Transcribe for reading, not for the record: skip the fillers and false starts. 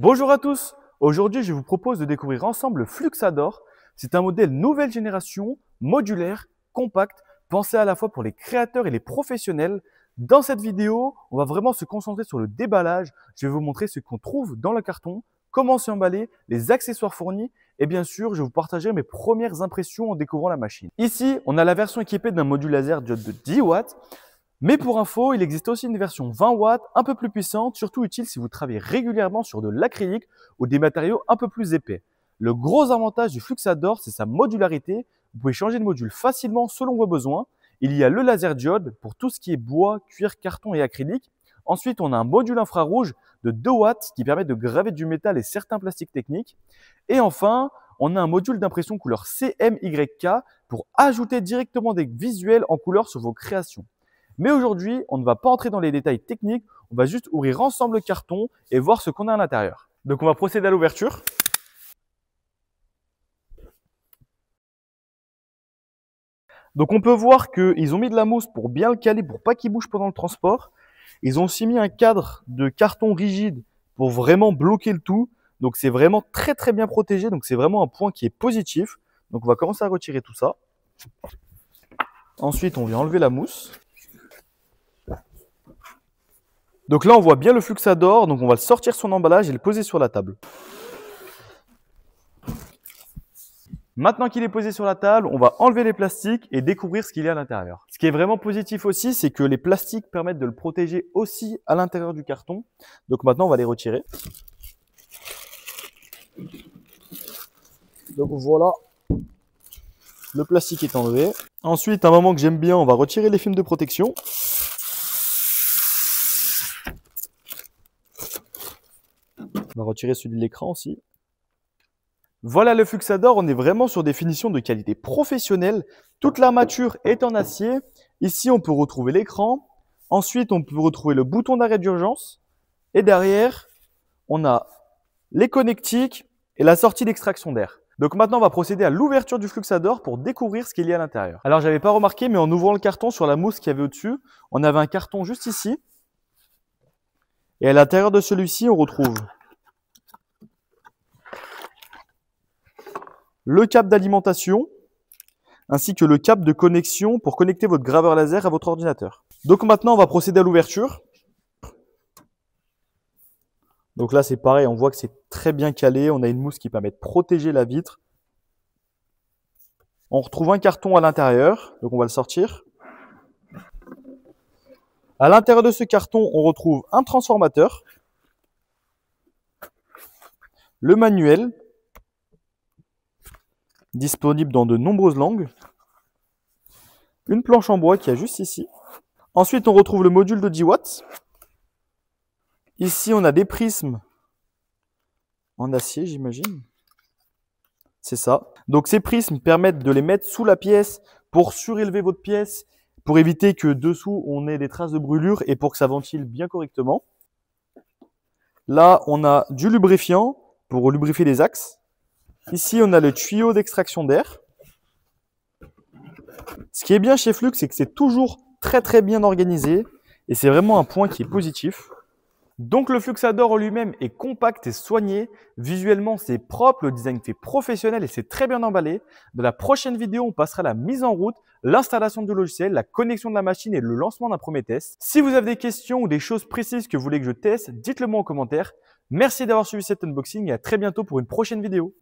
Bonjour à tous, aujourd'hui je vous propose de découvrir ensemble le Fluxador. C'est un modèle nouvelle génération, modulaire, compact, pensé à la fois pour les créateurs et les professionnels. Dans cette vidéo, on va vraiment se concentrer sur le déballage. Je vais vous montrer ce qu'on trouve dans le carton, comment c'est emballé, les accessoires fournis et bien sûr, je vais vous partager mes premières impressions en découvrant la machine. Ici, on a la version équipée d'un module laser diode de 10 watts. Mais pour info, il existe aussi une version 20 watts, un peu plus puissante, surtout utile si vous travaillez régulièrement sur de l'acrylique ou des matériaux un peu plus épais. Le gros avantage du Fluxador, c'est sa modularité. Vous pouvez changer de module facilement selon vos besoins. Il y a le laser diode pour tout ce qui est bois, cuir, carton et acrylique. Ensuite, on a un module infrarouge de 2 watts qui permet de graver du métal et certains plastiques techniques. Et enfin, on a un module d'impression couleur CMYK pour ajouter directement des visuels en couleur sur vos créations. Mais aujourd'hui, on ne va pas entrer dans les détails techniques, on va juste ouvrir ensemble le carton et voir ce qu'on a à l'intérieur. Donc on va procéder à l'ouverture. Donc on peut voir qu'ils ont mis de la mousse pour bien le caler, pour pas qu'il bouge pendant le transport. Ils ont aussi mis un cadre de carton rigide pour vraiment bloquer le tout. Donc c'est vraiment très bien protégé, donc c'est vraiment un point qui est positif. Donc on va commencer à retirer tout ça. Ensuite on vient enlever la mousse. Donc là, on voit bien le Fluxador, donc on va le sortir son emballage et le poser sur la table. Maintenant qu'il est posé sur la table, on va enlever les plastiques et découvrir ce qu'il y a à l'intérieur. Ce qui est vraiment positif aussi, c'est que les plastiques permettent de le protéger aussi à l'intérieur du carton. Donc maintenant, on va les retirer. Donc voilà, le plastique est enlevé. Ensuite, un moment que j'aime bien, on va retirer les films de protection. On va retirer celui de l'écran aussi. Voilà le Fluxador, on est vraiment sur des finitions de qualité professionnelle. Toute l'armature est en acier. Ici, on peut retrouver l'écran. Ensuite, on peut retrouver le bouton d'arrêt d'urgence. Et derrière, on a les connectiques et la sortie d'extraction d'air. Donc maintenant, on va procéder à l'ouverture du Fluxador pour découvrir ce qu'il y a à l'intérieur. Alors, j'avais pas remarqué, mais en ouvrant le carton sur la mousse qu'il y avait au-dessus, on avait un carton juste ici. Et à l'intérieur de celui-ci, on retrouve le câble d'alimentation, ainsi que le câble de connexion pour connecter votre graveur laser à votre ordinateur. Donc maintenant, on va procéder à l'ouverture. Donc là, c'est pareil, on voit que c'est très bien calé. On a une mousse qui permet de protéger la vitre. On retrouve un carton à l'intérieur, donc on va le sortir. À l'intérieur de ce carton, on retrouve un transformateur, le manuel, disponible dans de nombreuses langues, une planche en bois qui est juste ici. Ensuite, on retrouve le module de 10 watts. Ici, on a des prismes en acier, j'imagine. C'est ça. Donc, ces prismes permettent de les mettre sous la pièce pour surélever votre pièce, pour éviter que dessous, on ait des traces de brûlure et pour que ça ventile bien correctement. Là, on a du lubrifiant pour lubrifier les axes. Ici, on a le tuyau d'extraction d'air. Ce qui est bien chez Flux, c'est que c'est toujours très bien organisé et c'est vraiment un point qui est positif. Donc le Fluxador en lui-même est compact et soigné. Visuellement, c'est propre, le design fait professionnel et c'est très bien emballé. Dans la prochaine vidéo, on passera à la mise en route, l'installation du logiciel, la connexion de la machine et le lancement d'un premier test. Si vous avez des questions ou des choses précises que vous voulez que je teste, dites-le moi en commentaire. Merci d'avoir suivi cet unboxing et à très bientôt pour une prochaine vidéo.